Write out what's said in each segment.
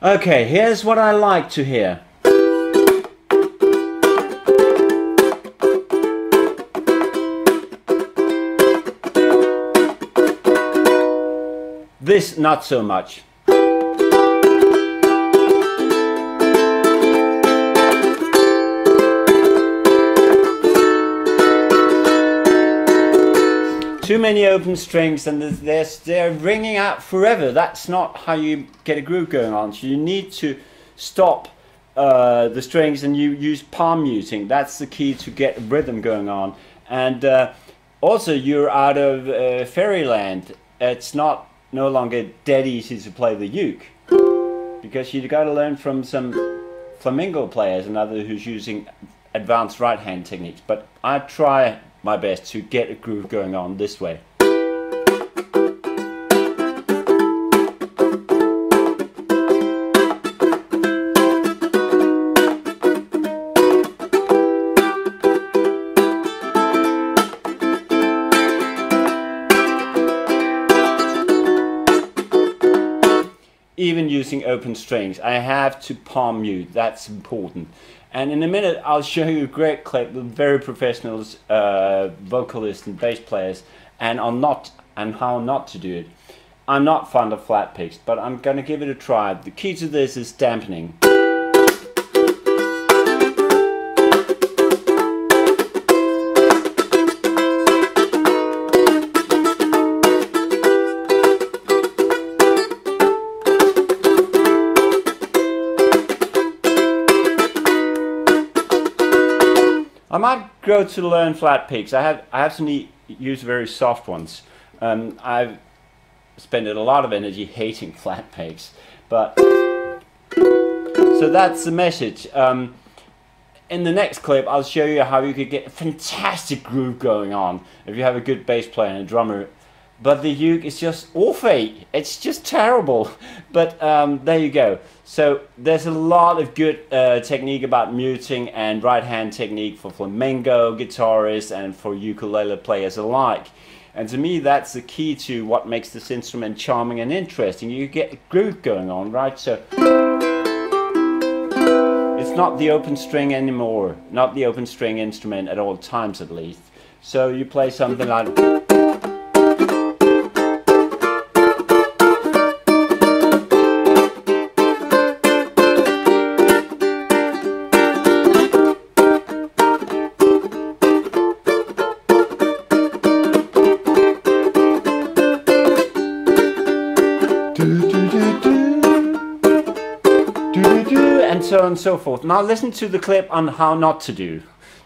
Okay, here's what I like to hear. This, not so much. Too many open strings and they're ringing out forever. That's not how you get a groove going on. So you need to stop the strings and you use palm muting. That's the key to get rhythm going on. And also you're out of fairyland. It's no longer dead easy to play the uke, because you got to learn from some flamenco players and others who's using advanced right hand techniques. But I try my best to get a groove going on this way. Even using open strings, I have to palm mute. That's important. And in a minute I'll show you a great clip with very professional vocalists and bass players and how not to do it. I'm not fond of flat picks, but I'm gonna give it a try. The key to this is dampening. I might go to learn flat picks. I have to use very soft ones. I've spent a lot of energy hating flat picks, but so that's the message. In the next clip, I'll show you how you could get a fantastic groove going on if you have a good bass player and a drummer. But the uke is just awful. It's just terrible. But there you go. So there's a lot of good technique about muting and right hand technique for flamenco guitarists and for ukulele players alike. And to me that's the key to what makes this instrument charming and interesting. You get a groove going on, right? So it's not the open string anymore. Not the open string instrument at all times at least. So you play something like... and so on and so forth. Now listen to the clip on how not to do.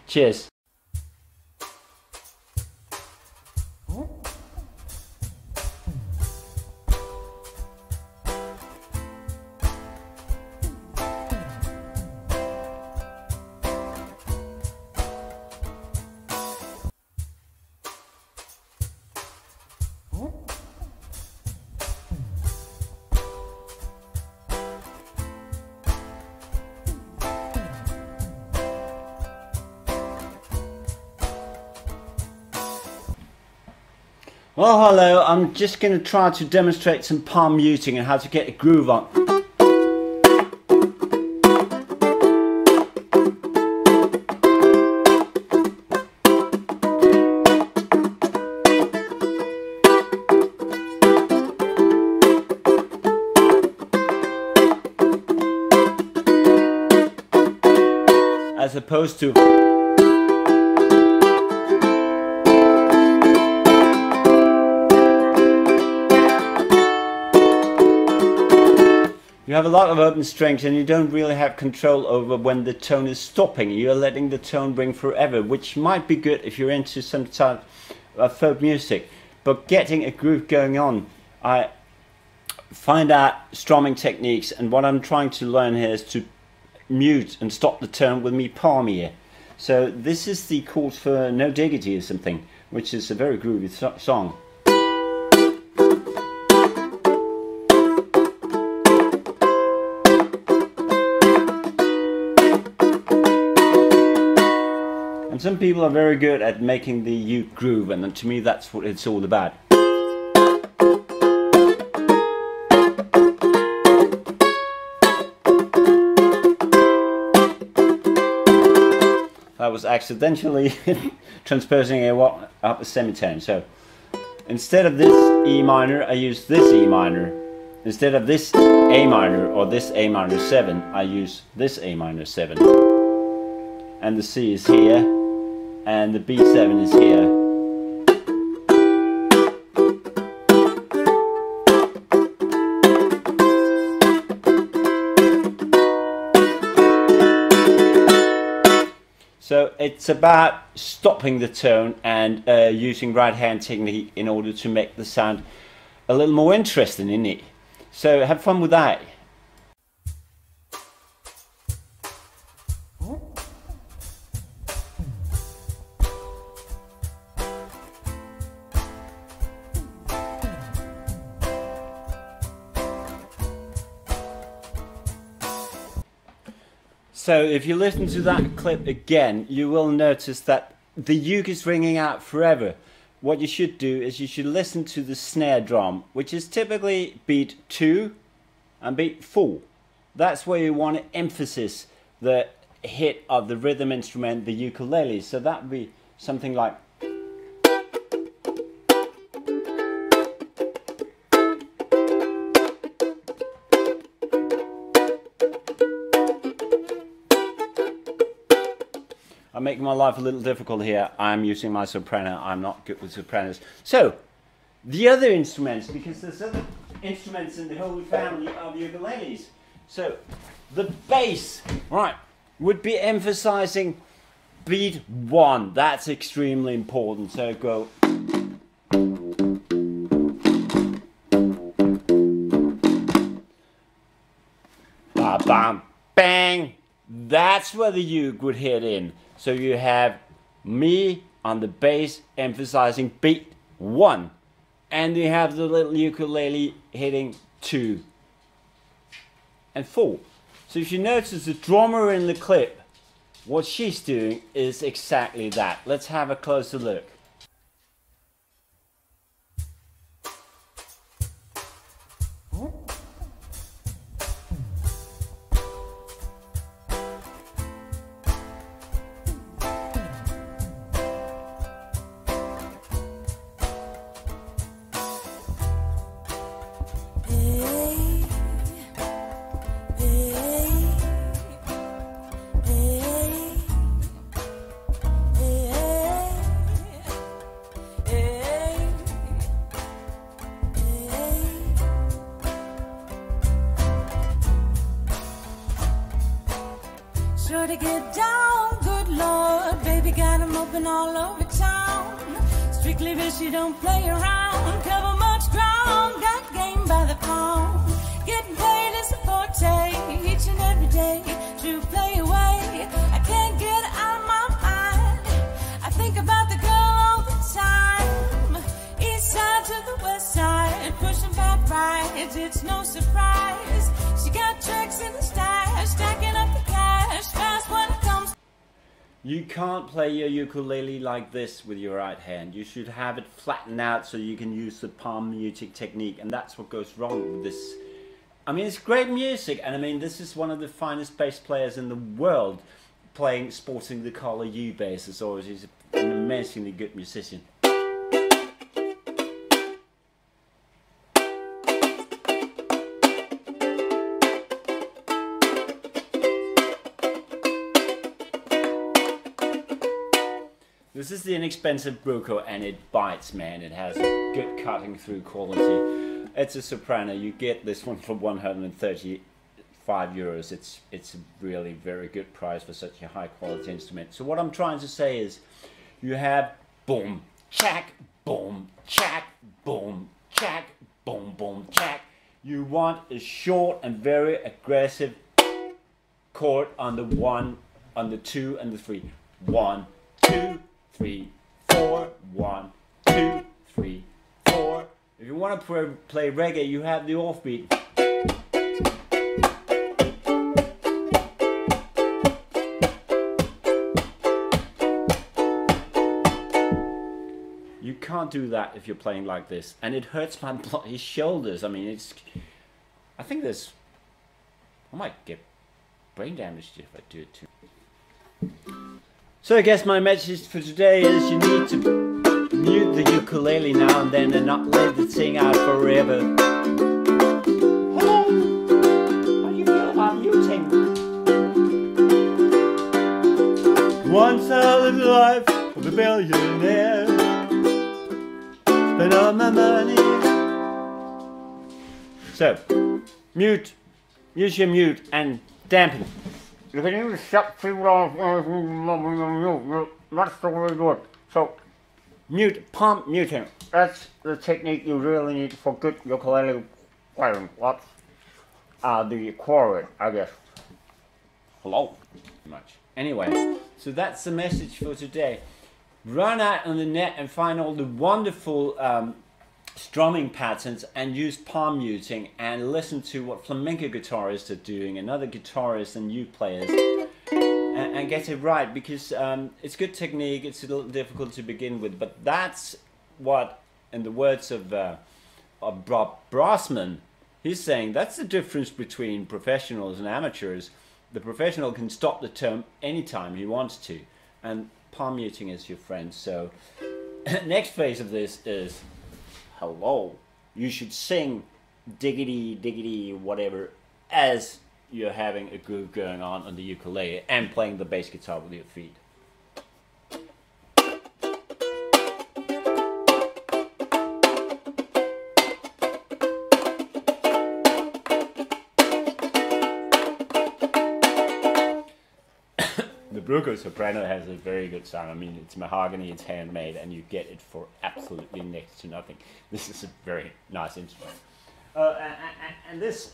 Cheers. Well, hello, I'm just going to try to demonstrate some palm muting and how to get a groove on. As opposed to... You have a lot of open strings and you don't really have control over when the tone is stopping. You're letting the tone ring forever, which might be good if you're into some type of folk music. But getting a groove going on, I find out strumming techniques, and what I'm trying to learn here is to mute and stop the tone with me palm here. So this is the chords for No Diggity or something, which is a very groovy song. And some people are very good at making the uke groove, and to me that's what it's all about. I was accidentally transposing it up a semitone. So instead of this E minor, I use this E minor. Instead of this A minor or this A minor 7, I use this A minor 7. And the C is here, and the B7 is here. So it's about stopping the tone and using right hand technique in order to make the sound a little more interesting, isn't it? So have fun with that. So if you listen to that clip again, you will notice that the uke is ringing out forever. What you should do is you should listen to the snare drum, which is typically beat 2 and beat 4. That's where you want to emphasize the hit of the rhythm instrument, the ukulele. So that would be something like... I'm making my life a little difficult here. I'm using my soprano. I'm not good with sopranos. So, the other instruments, because there's other instruments in the whole family of ukuleles. So, the bass, right, would be emphasizing beat 1. That's extremely important. So go... Ba bam bang. That's where the uke would hit in. So you have me on the bass emphasizing beat 1, and you have the little ukulele hitting 2 and 4. So if you notice the drummer in the clip, what she's doing is exactly that. Let's have a closer look. Sure to get down, good Lord, baby got 'em open all over town. Strictly bitch, you don't play around, cover much ground, got game by the pound. Getting paid is a forte, each and every day, to play away. I can't get out of my mind, I think about the girl all the time. East side to the west side, pushing back rides, it's no surprise. She got tricks in the stash, stacking up the cash, fast when it comes. You can't play your ukulele like this with your right hand. You should have it flattened out so you can use the palm muting technique, and that's what goes wrong with this. I mean, it's great music, and I mean, this is one of the finest bass players in the world playing, sporting the color U bass. As always, he's an amazingly good musician. This is the inexpensive Bruco, and it bites, man. It has a good cutting through quality. It's a soprano. You get this one for 135 euros. It's a really very good price for such a high quality instrument. So what I'm trying to say is, you have boom, chack, boom, chack, boom, chack, boom, boom, chack. You want a short and very aggressive chord on the 1, on the 2, and the 3. 1, 2, 3, 4, 1, 2, 3, 4. If you want to play reggae, you have the offbeat. You can't do that if you're playing like this, and it hurts my bloody shoulders. I mean, I think I might get brain damage if I do it too. So I guess my message for today is you need to mute the ukulele now and then and not let it sing out forever. Hello! How do you feel about muting? Once I lived the life of a billionaire. Spent all my money. So, mute. Use your mute and dampen. You can even shut people off. That's the way to do it. So, mute, palm muting. That's the technique you really need for good ukulele playing. What's the chord, I guess. Hello. Much. Anyway, so that's the message for today. Run out on the net and find all the wonderful strumming patterns and use palm muting and listen to what flamenco guitarists are doing and other guitarists and uke players and get it right, because it's good technique. It's a little difficult to begin with, but that's what, in the words of Bob Brassman, he's saying that's the difference between professionals and amateurs. The professional can stop the tone anytime he wants to, and palm muting is your friend. So next phase of this is hello. You should sing diggity diggity whatever as you're having a groove going on the ukulele and playing the bass guitar with your feet. The Bruco soprano has a very good sound. I mean, it's mahogany, it's handmade, and you get it for absolutely next to nothing. This is a very nice instrument. And this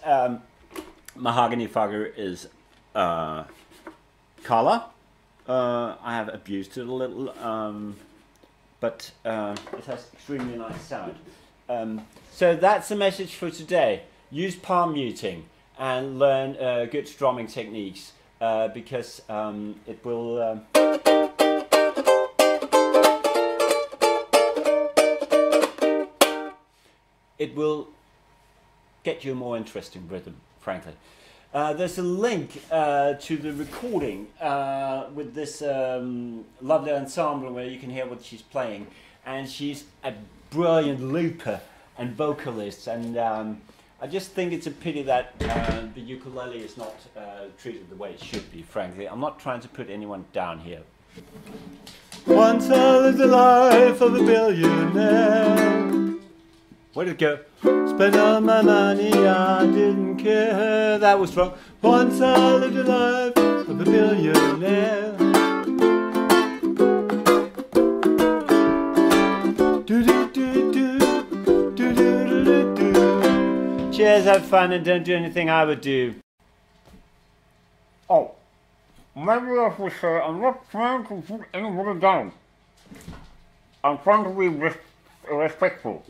mahogany fugger is color. I have abused it a little, but it has extremely nice sound. So that's the message for today. Use palm muting and learn good strumming techniques. Because it will get you a more interesting rhythm, frankly. There's a link to the recording with this lovely ensemble where you can hear what she's playing, and she's a brilliant looper and vocalist, and I just think it's a pity that the ukulele is not treated the way it should be, frankly. I'm not trying to put anyone down here. Once I lived the life of a billionaire. Where did it go? Spent all my money, I didn't care. That was wrong. Once I lived the life of a billionaire. Cheers, have fun, and don't do anything I would do. Oh, maybe I should say I'm not trying to put anybody down. I'm trying to be respectful.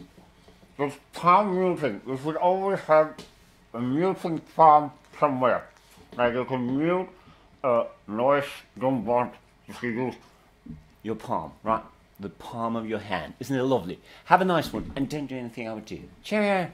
With palm muting, you should always have a muting palm somewhere. Like you can mute a noise don't want to use your palm, right? The palm of your hand. Isn't it lovely? Have a nice one, and don't do anything I would do. Cheerio!